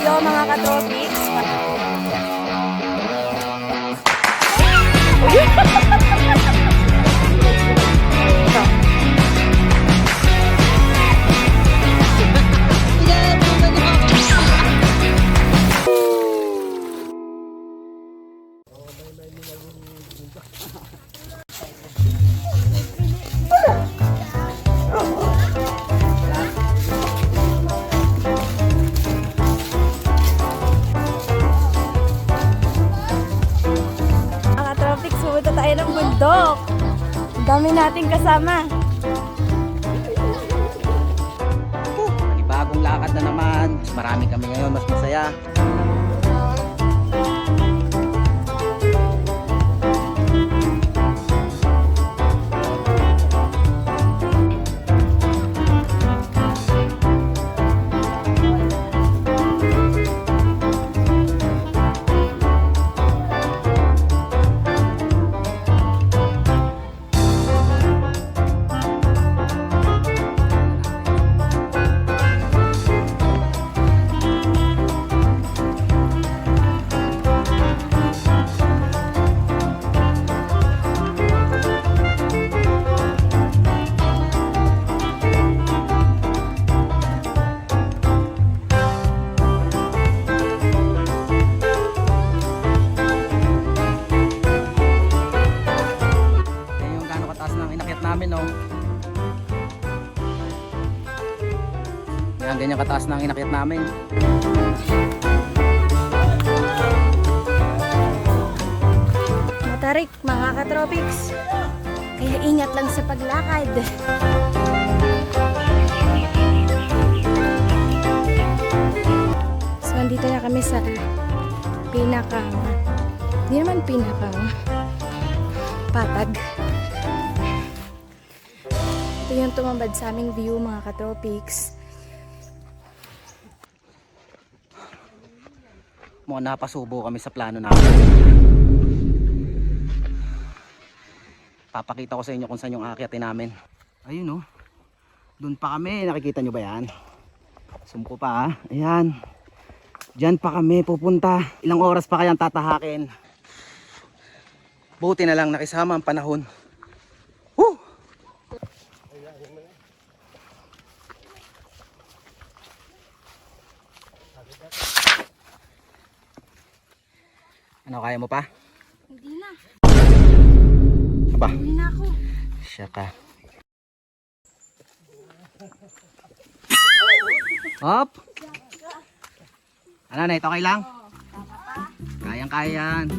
tayo mga katropics. Pumunta tayo ng bundok. Ang dami nating kasama. Bagong lakad na naman. Marami kami ngayon, mas masaya. Yan, ganyan kataas na ang inakyat namin. Matarik mga katropics. Kaya ingat lang sa paglakad. So, andito na kami sa hindi naman patag. Ito yung tumambad sa aming view mga katropics. Mukhang napasubo kami sa plano namin. Papakita ko sa inyo kung saan yung aakyatin namin. Ayun oh. Doon pa kami. Nakikita nyo ba yan? Zoom ko pa ha. Ayan. Diyan pa kami pupunta. Ilang oras pa kayang tatahakin. Buti na lang nakisama ang panahon. Woo! Ano, kaya mo pa? Hindi na. Aba? Hindi na ako. Siya ka. Hop! Ano na, ito okay lang? Kayang-kaya yan.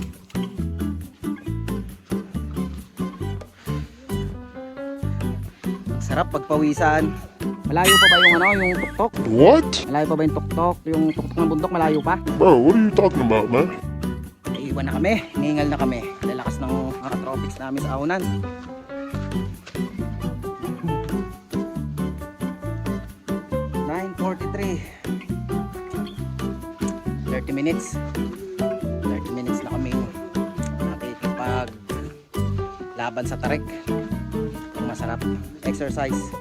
Sarap pagpawisan. Malayo pa ba yung yung tuktok? What? Malayo pa ba yung tuktok? Yung tuktok ng bundok malayo pa? Bro, what are you talking about, man? Iwan na kami, hiningal na kami. Lalakas ng mga tropics namin sa ahunan. $9:43. 30 minutes. 30 minutes na kami nakikipag laban sa tarik. Ang masarap exercise.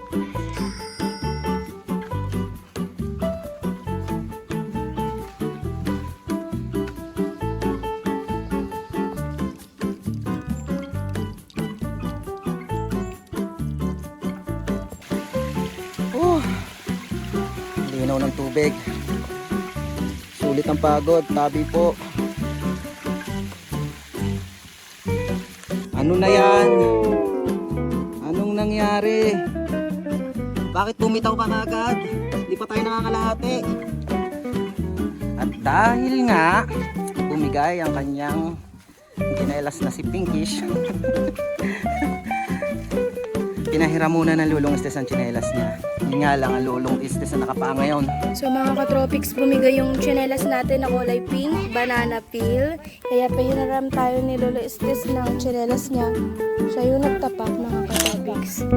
Linaw ng tubig. Sulit ang pagod, tabi po. Ano na yan? Anong nangyari? Bakit bumitaw ka agad? Hindi pa tayo nakakalahati. At dahil nga bumigay ang kanyang ginelas na si Pinkish, pinahiram muna ng lulong istes ang tsinelas niya. Yun nga lang ang lulong istes na nakapaa ngayon. So mga katropics, bumigay yung tsinelas natin na kulay pink, banana peel. Kaya pahiraram tayo ni Lolo Estes ng tsinelas niya. Siya yung nagtapak mga katropics.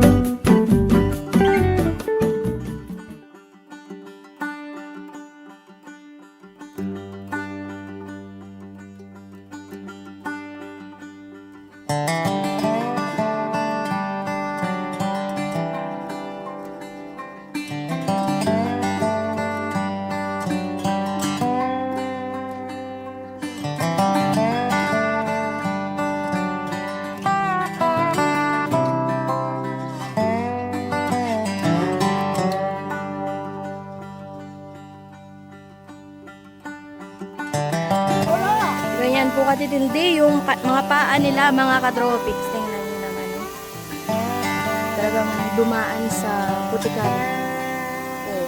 po katitindi yung mga paa nila, mga katropics. Tingnan nyo naman. Oh. Talagang dumaan sa putikan. Oh.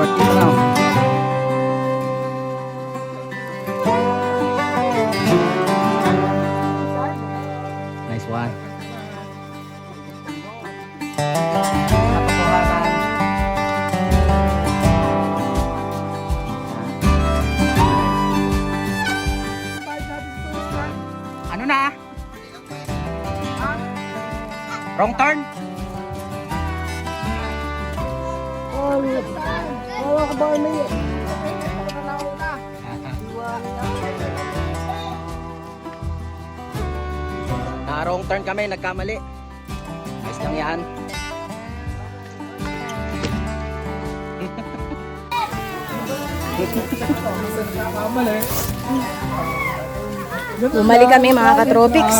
Worth it now. Nice one. Katotohanan. Ano na? Wrong turn? Wrong turn kami, nagkamali. Ayos lang yan. Bumalik kami mga katropics.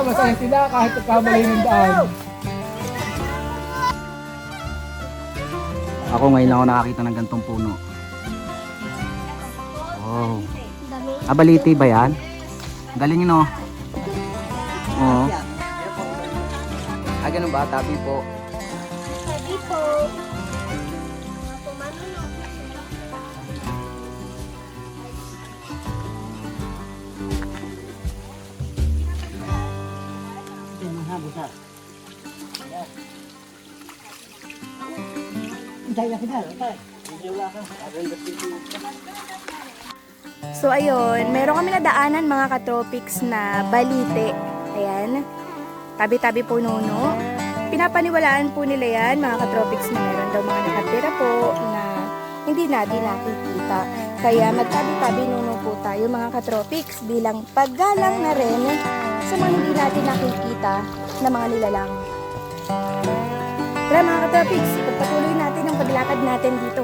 Masaya sila kahit nagkamali ng daan. Ako ngayon lang ako nakakita ng gantong puno. Wow. Abaliti ba yan? Galing no? Oo. Ganun ba? Tabi po. Sabi po. So ayun, meron kami nadaanan mga katropics na balite. Ayan. Tabi-tabi po nuno. Pinapaniwalaan po nila yan mga katropics na meron daw mga nakatira po na hindi natin nakikita. Kaya magtabi-tabi nuno po tayo mga katropics bilang paggalang na rin sa mga hindi natin nakikita na mga nilalang. Tara mga katropics, pagpatuloy natin ang paglakad natin dito.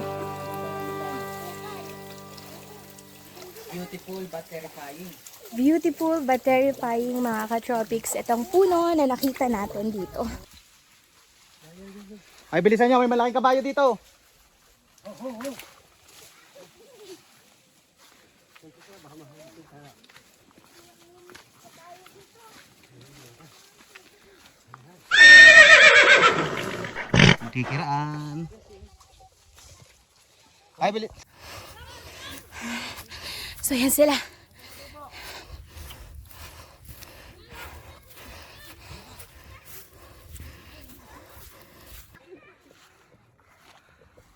Beautiful but terrifying. Beautiful but terrifying mga katropics. Itong puno na nakita natin dito. Ay, bilisan nyo, may malaking kabayo dito. Kikiraan. Ay, bilis. So yan sila.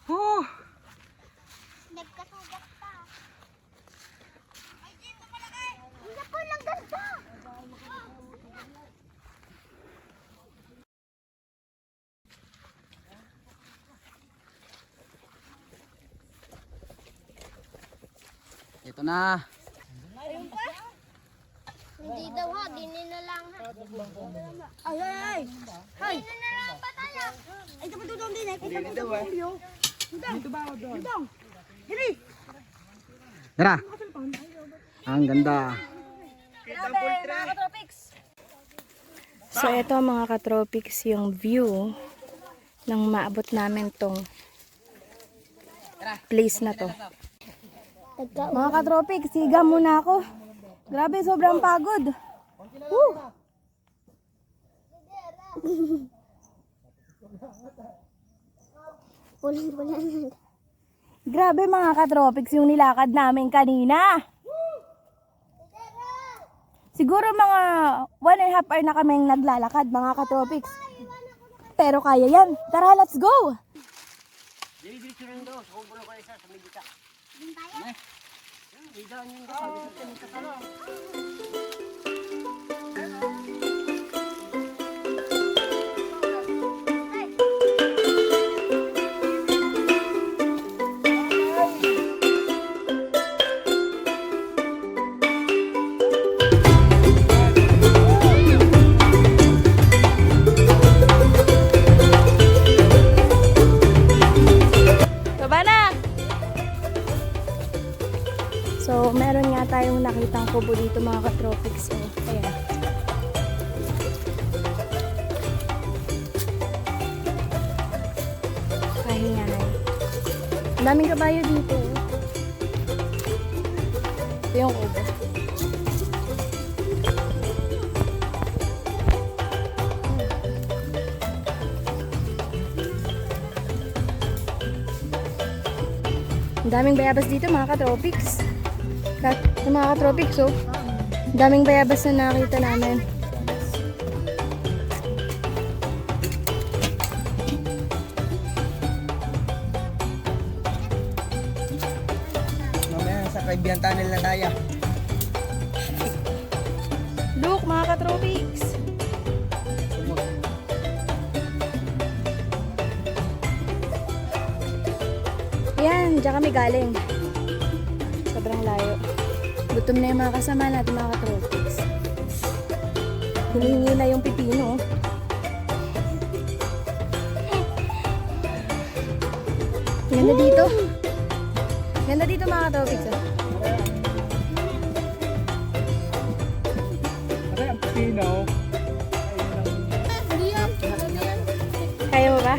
Oh. Nagkasugat pa. Ay, dito palagay. Naku, langgas pa. Ito na. Hindi daw ha, dinin na lang ha. Ay, ay, ay. Hay. Dinin na lang pa tayo. Ay, dapat doon din eh. Dinin daw eh. Dito ba ako doon? Dito. Hili. Tara. Ang ganda. So ito mga katropics yung view ng maabot namin tong place na to. Mga katropics, siga muna ako. Grabe, sobrang pagod. Woo! Pulang-pulang. Grabe mga katropics yung nilakad namin kanina. Siguro mga 1.5 hour na kaming naglalakad mga katropics. Pero kaya yan. Tara, let's go! tropics. Oh, ayan. Pahingahan. Ang daming kabayo dito. Ito yung kubo. Ang daming bayabas dito mga ka-tropics. Yung mga ka-tropics, oh. Ang daming bayabas na nakita namin. Mamaya sa Caribbean Tunnel na tayo. Look, mga ka-tropics. Yan, dyan kami galing. Sobrang layo. Gutom na yung mga kasama natin, mga ka-tropics. Hinihingi na yung pipino. Ganda dito. Ganda dito, mga ka-tropics. Oh. Kasi ang pino. Kaya mo ba?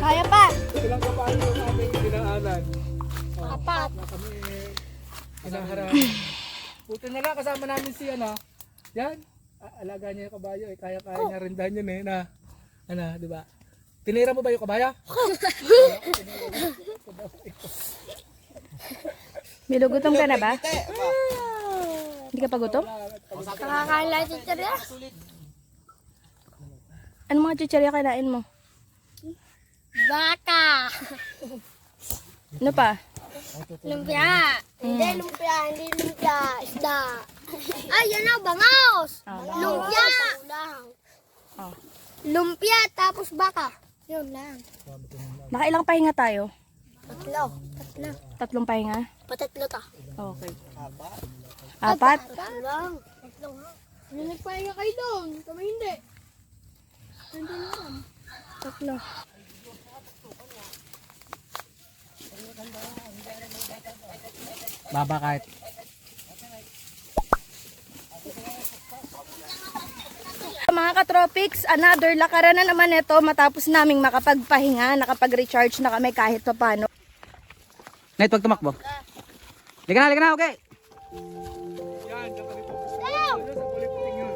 Kaya pa. Ilang kabayo ang aming dinaanan. Apat. Na kami hinaharap. Buti na lang kasama namin si ano. Yan. Alaga niya yung kabayo. Kaya-kaya niya rin dahil yun na. Ano, di ba? Tinira mo ba yung kabayo? Bilugutom ka na ba? Hindi ka pa gutom? Nakakain lang si Cherya. Ano mga chichirya kinain mo? Baka. Ano pa? Lumpia. Hindi lumpia. Isda. Ay, yan na, bangaws. Lumpia. Oh. Lumpia, tapos baka. Yun lang. Nakailang pahinga tayo? Tatlo. 3 pahinga? Patatlo ta. Okay. Apat? Tatlo lang. Tatlo nga. Nagpahinga kayo doon. Kami hindi. Tatlo. Baba kahit. Mga ka-tropics, another lakaran na naman ito matapos naming makapagpahinga, nakapag-recharge na kami kahit pa paano. Night, wag tumakbo. Liga na, okay. Yan, nakalito. Sa kuliting yun.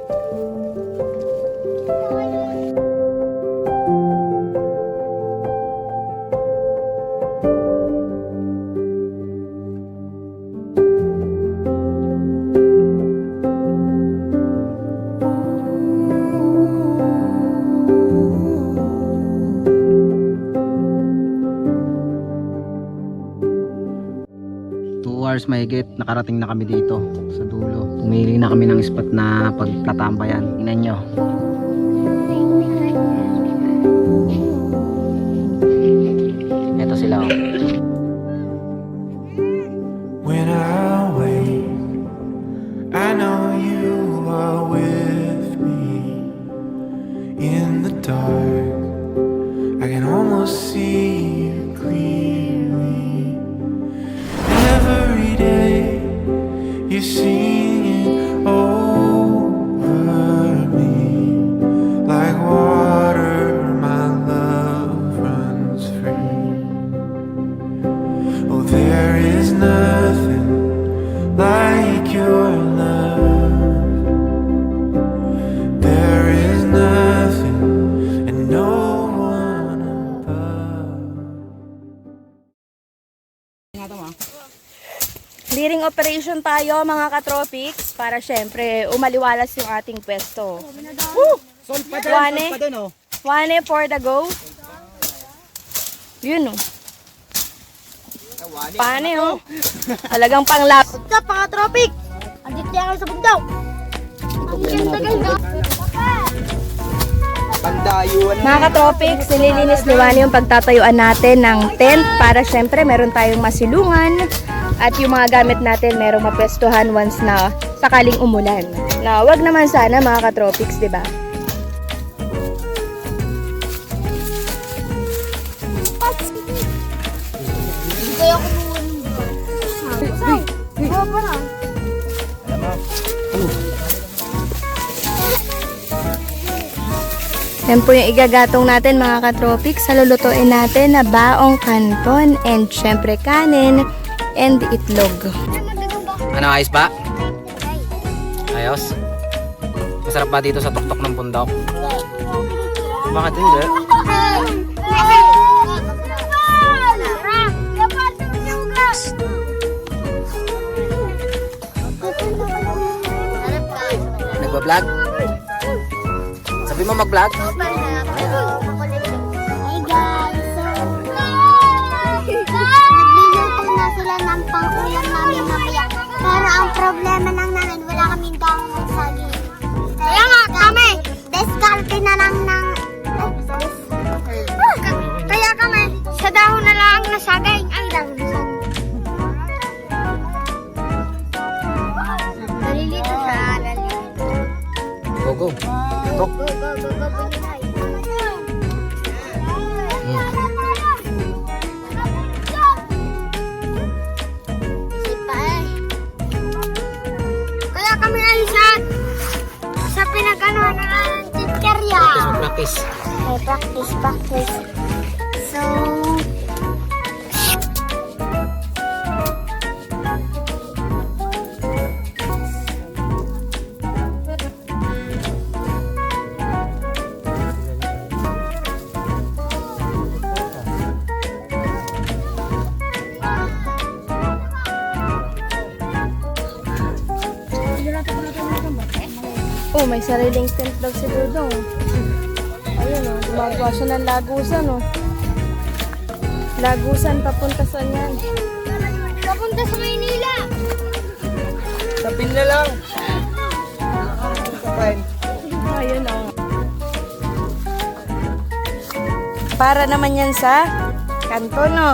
Hours mahigit, nakarating na kami dito sa dulo. Pumili na kami ng spot na pagtatambayan. Tingnan nyo. Ito sila, oh. When I wake, I know you are with me. In the dark, I can almost see you clearly. Every day, you're singing over me. Like water, my love runs free. Oh, there is nothing like your love. There is nothing and no one above. Clearing operation tayo mga ka-tropics para syempre umaliwalas yung ating pwesto. Sol pa Wane. oh. One for the go. Yun oh. Pane oh. Talagang panglap. What's up, mga tropic? Andito tayo sa bundok. Ang ganda-ganda. Pandayuan. Mga ka-tropics, nililinis ni Wani yung pagtatayuan natin ng tent para syempre meron tayong masilungan at yung mga gamit natin merong mapwestuhan once na sakaling umulan. Na wag naman sana mga ka-tropics, di ba? Hindi kaya kumuha ng bro. Saan? Baba na. Yan po yung igagatong natin mga katropics. Salulutuin natin na baong kanton and syempre kanin and itlog. Ano, ayos ba? Ayos? Masarap ba dito sa tuktok ng bundok? Bakit hindi? Nagba-vlog? Sabi mo mag-vlog? Hey guys, so nagluluto na sila ng pang-ulam namin mamaya. Pero ang problema lang namin, wala kaming dahon ng saging. Kaya nga kami, diskarte na lang ng... Kaya kami, sa dahon na lang na saging. Ay, dahon na saging. Nalilito siya, nalilito. Go, go. Tok. Go, go, go, go, go, Kaya kami ay sa pinag-ano ng chicherya. Practice. Okay, practice. So, Oh, may sariling tent daw si Dudong. Ayun o, gumagawa siya ng lagusan o. Lagusan, papunta saan yan? papunta sa Maynila. Sapin na lang. Ayun o. Para naman yan sa kanton o.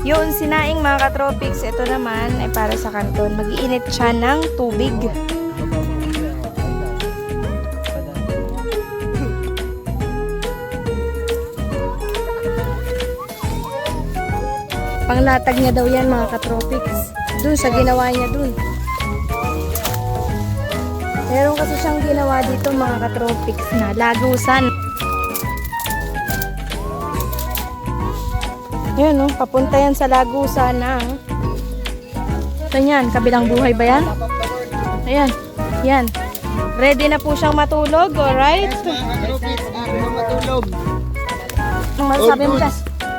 Yun, sinaing mga katropics, ito naman ay para sa kanton. Mag-iinit siya ng tubig. Panglatag niya daw yan mga katropics. Dun sa ginawa niya dun. Meron kasi siyang ginawa dito mga katropics na lagusan. Ayan o, papunta yan sa lagusan ng... Saan yan? Kabilang buhay ba yan? Ayan, yan. Ready na po siyang matulog, alright? Ang masasabi mo dyan?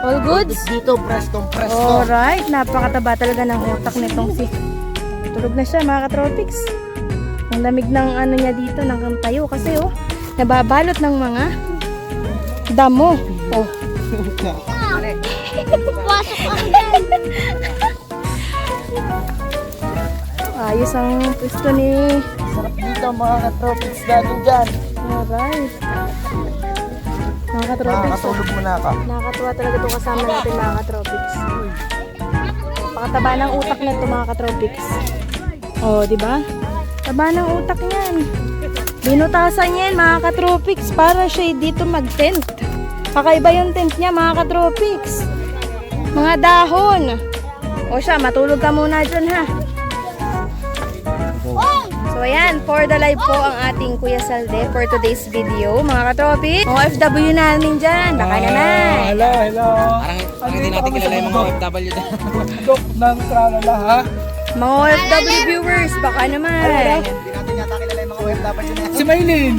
All goods? Dito, presto. Alright, napakataba talaga ng utak nitong si... Tulog na siya mga katropics. Ang lamig ng ano niya dito, ng tayo. Kasi oh, nababalot ng mga damo. Oh. Pasok ang din. Ayos ang pwesto ni... Sarap dito mga ka-tropics natin dyan. Alright. Mga katropics. Nakakatulog mo na ka. Nakakatuwa talaga itong kasama natin mga katropics. Pakataba ng utak na ito mga katropics. Oh, di ba? Taba ng utak niyan. Binutasan niya yan mga katropics para siya dito mag-tent. Kakaiba yung tent niya mga katropics. Mga dahon. O siya, matulog ka muna dyan ha. So ayan, for the live po ang ating Kuya Salde for today's video. Mga katropics, mga OFW namin dyan. Baka naman. Hello. Parang hindi natin kilala yung mga OFW dyan. Dok ng tralala ha. Mga OFW viewers, baka naman. Hindi natin yata kilala yung mga OFW na. Si Maylin.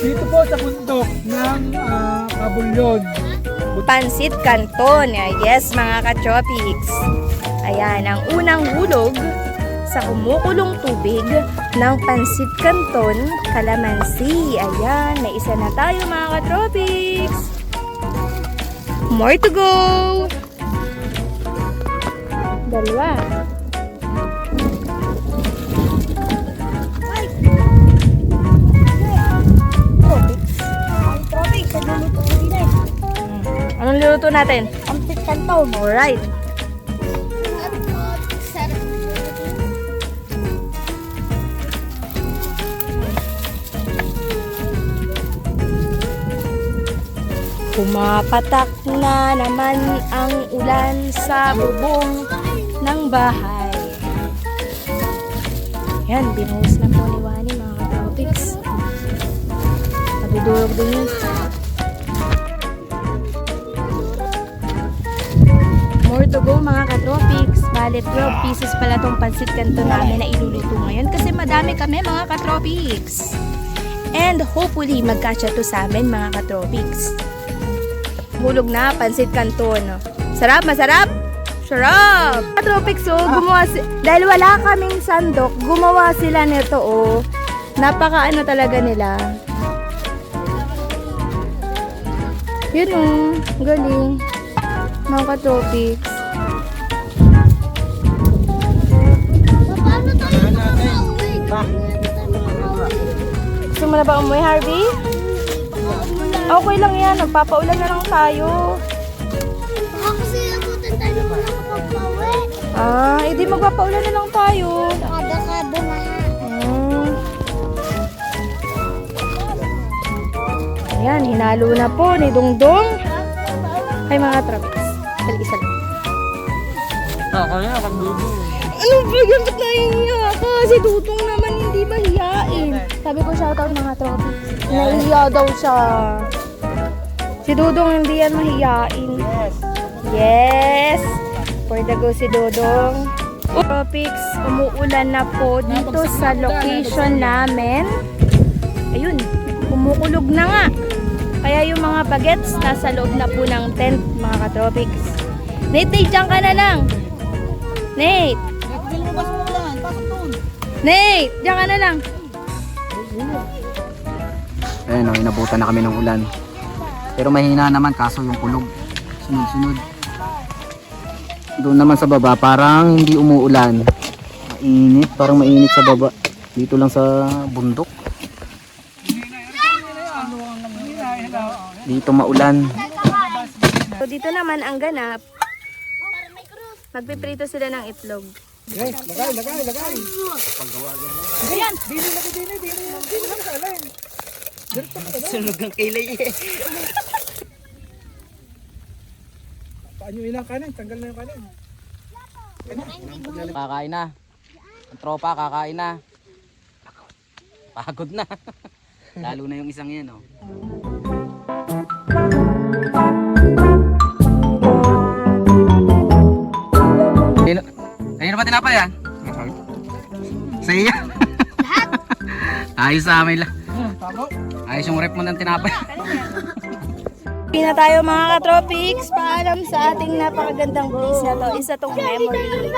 Dito po sa bundok ng Kabulyon. Pansit Canton. Yes, mga katropics. Ayan, ang unang hulog sa kumukulong tubig ng Pansit Canton, Calamansi. Ayan, may isa na tayo mga katropics. More to go! Dalawa. Anong niluto natin? Pansit Canton. Alright. Pumapatak na naman ang ulan sa bubong ng bahay. Yan, binuhos na po ni Wani mga ka-tropics. Nabudurog din yun. More to go mga ka-tropics. Bale, 12 pieces pala tong pansit kanto namin na iluluto ngayon kasi madami kami mga ka-tropics. And hopefully magkasya to sa amin mga ka-tropics. Hulog na pansit kanton. Sarap, masarap! Sarap! Ka-tropics gumawa dahil wala kaming sandok, gumawa sila nito Napaka ano talaga nila. Yun galing. Mga ka-tropics. Paano tayo makauwi? Gusto mo na ba umuwi, Harvey? Okay lang yan. Magpapaulan na lang tayo. Baka kasi abutan tayo na makapagpauwi. Edi magpapaulan na lang tayo. Kada-kada na. Ayan, hinalo na po ni Dongdong. Ay mga tropics. Isa lang. Ano ba yan? Ba't nahihiya ka? Si Dudong naman hindi mahihain. Sabi ko shoutout mga tropics. Nahihiya daw siya. Si Dudong hindi yan mahihain. Yes! For the go si Dudong. Tropics, umuulan na po dito sa location namin. Ayun, kumukulog na nga. Kaya yung mga bagets nasa loob na po ng tent mga ka-tropics. Nate, dyan ka na lang. Nate! Nate! Diyan ka na lang. Ayun inabutan na kami ng ulan. Pero mahina naman kaso yung kulog. Sunod-sunod. Doon naman sa baba parang hindi umuulan. Mainit, parang mainit sa baba. Dito lang sa bundok. Dito maulan. So dito naman ang ganap. Magpiprito sila ng itlog. Yes, lagay. Ayan! Dili na sa alin. Sunog ang kilay eh. Paano yung ilang kanin? Tanggal na yung kanin. Kakain na. Ang tropa kakain na. Pagod na. Lalo na yung isang yan Kanino ba tinapay yan? Sa iya? Ayos sa amin lang. Ayos yung rep mo ng tinapay. Hindi na tayo mga ka-tropics. Paalam sa ating napakagandang place na to. Isa tong memory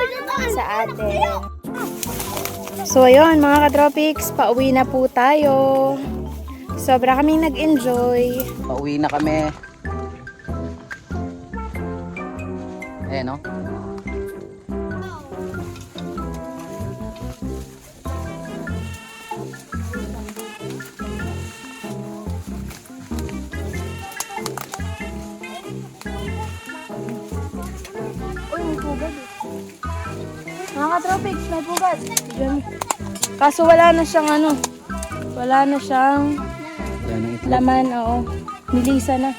sa atin. So ayun mga ka-tropics, pauwi na po tayo. Sobra kaming nag-enjoy. Pauwi na kami. No? Uy, may pugad. Mga ka-tropics, may pugad. Diyan. Kaso wala na siyang wala na siyang Yan ang itlog. laman, Nilisa na.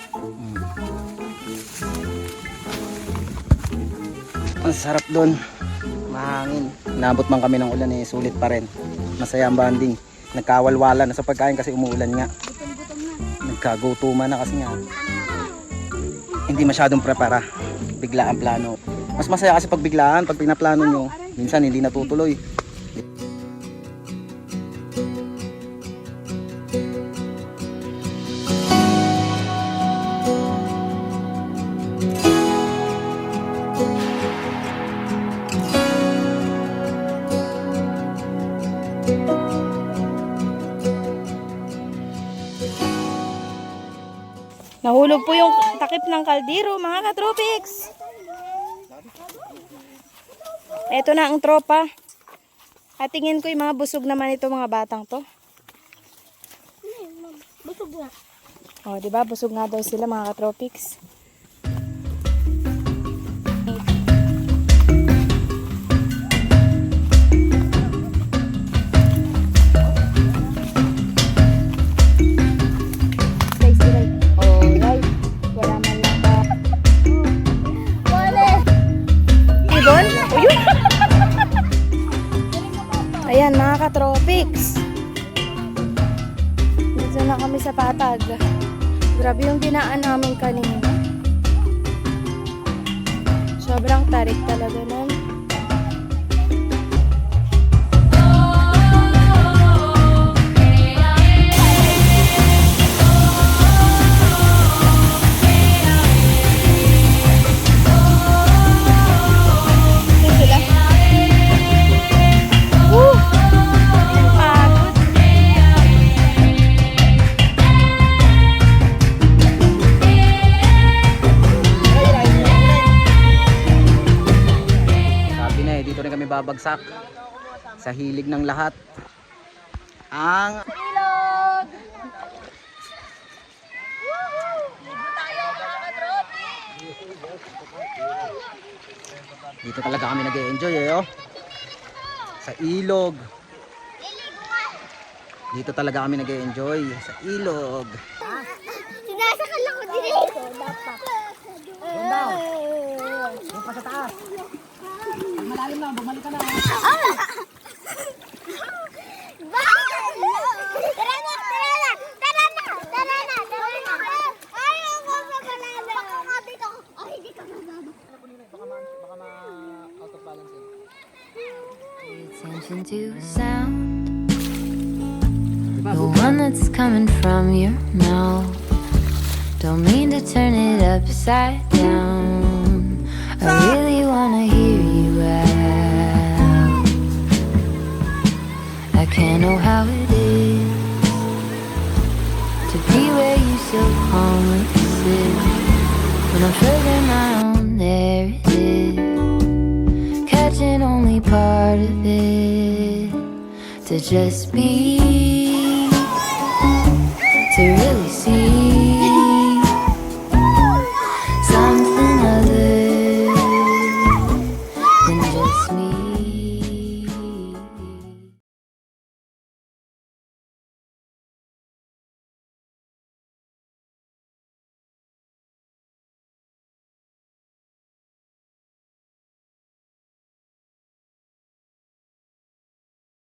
Ang sarap doon. Mahangin. Nabot man kami ng ulan sulit pa rin. Masaya ang banding. Nagkawalwala na sa pagkain kasi umuulan nga. Nagkagutuman na kasi nga. Hindi masyadong prepara. Bigla ang plano. Mas masaya kasi pag biglaan, pag pinaplano nyo, minsan hindi natutuloy. Nahulog po yung takip ng kaldero, mga ka-tropics. Ito na ang tropa. At tingin ko yung mga busog naman ito mga batang to. Busog na. O, diba? Busog nga daw sila mga ka-tropics. Alright. Patag. Grabe yung dinaan namin kanina. Sobrang tarik talaga nun. Saan sila? Woo! Pagod. Sabi na dito rin kami babagsak. Sa hilig ng lahat. Ang dito talaga kami nag-e-enjoy oh. Sa ilog. Dito talaga kami nag-e-enjoy sa ilog. Sinasakal ako dito. Doon pa sa taas. Pag malalim lang, bumalik ka na. Tara na! Ayaw ko sa banana. Baka nga dito. Ay, hindi ka bababa. Pay attention to sound, the one that's coming from your mouth. Don't mean to turn it upside down. I really wanna hear you out. I can't know how it is to be where you so calmly sit. When I'm further down, there it is, catching only part of it. To just be, to really see something other than just me.